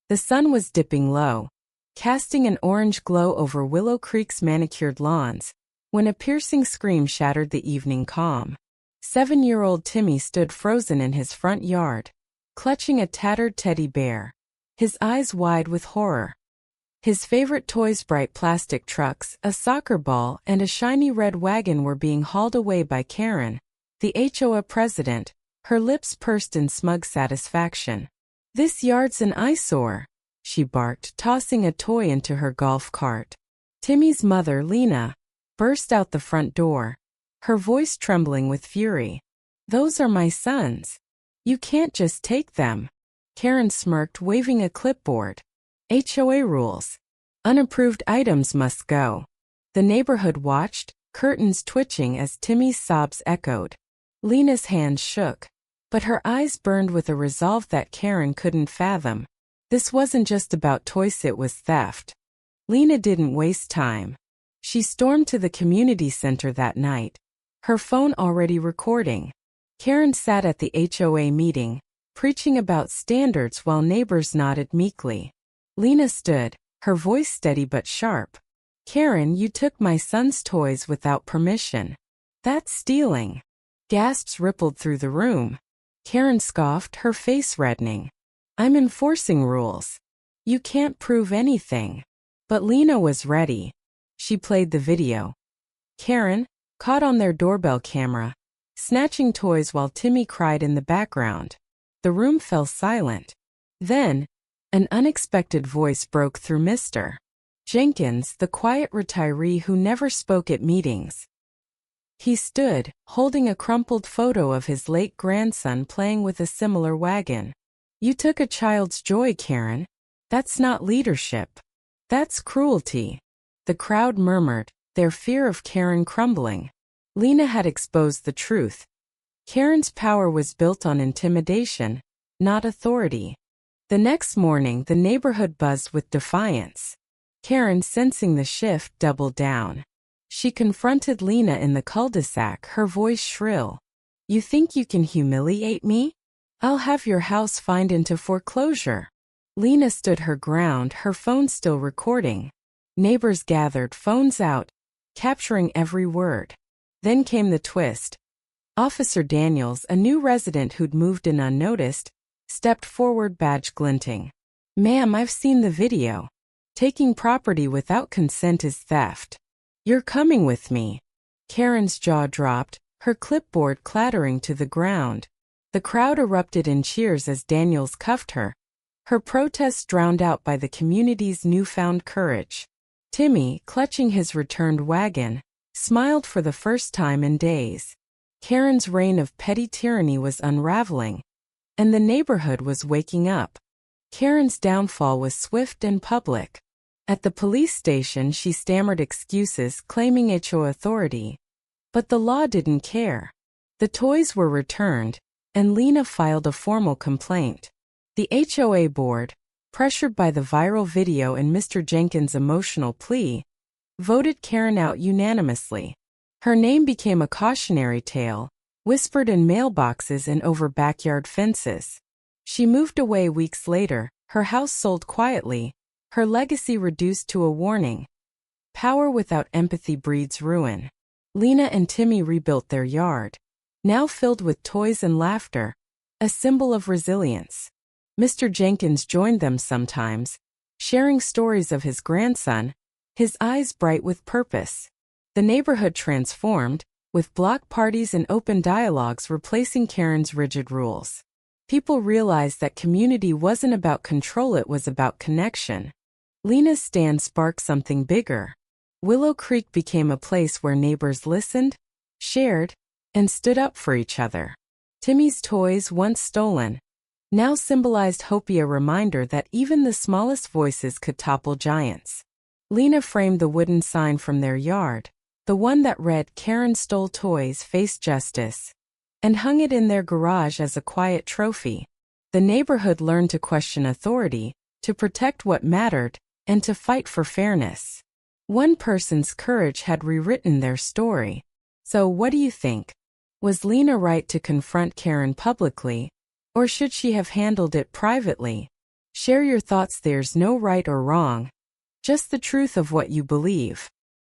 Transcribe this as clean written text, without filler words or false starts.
The sun was dipping low, casting an orange glow over Willow Creek's manicured lawns, when a piercing scream shattered the evening calm. 7-year-old Timmy stood frozen in his front yard, clutching a tattered teddy bear, his eyes wide with horror. His favorite toys, bright plastic trucks, a soccer ball, and a shiny red wagon were being hauled away by Karen, the HOA president, her lips pursed in smug satisfaction. "This yard's an eyesore," she barked, tossing a toy into her golf cart. Timmy's mother, Lena, burst out the front door, her voice trembling with fury. "Those are my sons. You can't just take them." Karen smirked, waving a clipboard. "HOA rules. Unapproved items must go." The neighborhood watched, curtains twitching as Timmy's sobs echoed. Lena's hands shook, but her eyes burned with a resolve that Karen couldn't fathom. This wasn't just about toys, it was theft. Lena didn't waste time. She stormed to the community center that night, her phone already recording. Karen sat at the HOA meeting, preaching about standards while neighbors nodded meekly. Lena stood, her voice steady but sharp. "Karen, you took my son's toys without permission. That's stealing." Gasps rippled through the room. Karen scoffed, her face reddening. "I'm enforcing rules. You can't prove anything." But Lena was ready. She played the video. Karen, caught on their doorbell camera, snatching toys while Timmy cried in the background. The room fell silent. Then, an unexpected voice broke through. Mr. Jenkins, the quiet retiree who never spoke at meetings. He stood, holding a crumpled photo of his late grandson playing with a similar wagon. "You took a child's joy, Karen. That's not leadership. That's cruelty." The crowd murmured, their fear of Karen crumbling. Lena had exposed the truth. Karen's power was built on intimidation, not authority. The next morning, the neighborhood buzzed with defiance. Karen, sensing the shift, doubled down. She confronted Lena in the cul-de-sac, her voice shrill. "You think you can humiliate me? I'll have your house fined into foreclosure." Lena stood her ground, her phone still recording. Neighbors gathered, phones out, capturing every word. Then came the twist. Officer Daniels, a new resident who'd moved in unnoticed, stepped forward, badge glinting. "Ma'am, I've seen the video. Taking property without consent is theft. You're coming with me." Karen's jaw dropped, her clipboard clattering to the ground. The crowd erupted in cheers as Daniels cuffed her, her protests drowned out by the community's newfound courage. Timmy, clutching his returned wagon, smiled for the first time in days. Karen's reign of petty tyranny was unraveling, and the neighborhood was waking up. Karen's downfall was swift and public. At the police station, she stammered excuses, claiming HOA authority. But the law didn't care. The toys were returned, and Lena filed a formal complaint. The HOA board, pressured by the viral video and Mr. Jenkins' emotional plea, voted Karen out unanimously. Her name became a cautionary tale, whispered in mailboxes and over backyard fences. She moved away weeks later, her house sold quietly, her legacy reduced to a warning. Power without empathy breeds ruin. Lena and Timmy rebuilt their yard, now filled with toys and laughter, a symbol of resilience. Mr. Jenkins joined them sometimes, sharing stories of his grandson, his eyes bright with purpose. The neighborhood transformed, with block parties and open dialogues replacing Karen's rigid rules. People realized that community wasn't about control, it was about connection. Lena's stand sparked something bigger. Willow Creek became a place where neighbors listened, shared, and stood up for each other. Timmy's toys, once stolen, now symbolized hope, a reminder that even the smallest voices could topple giants. Lena framed the wooden sign from their yard, the one that read "Karen stole toys, face justice," and hung it in their garage as a quiet trophy. The neighborhood learned to question authority, to protect what mattered, and to fight for fairness. One person's courage had rewritten their story. So what do you think? Was Lena right to confront Karen publicly, or should she have handled it privately? Share your thoughts. There's no right or wrong, just the truth of what you believe.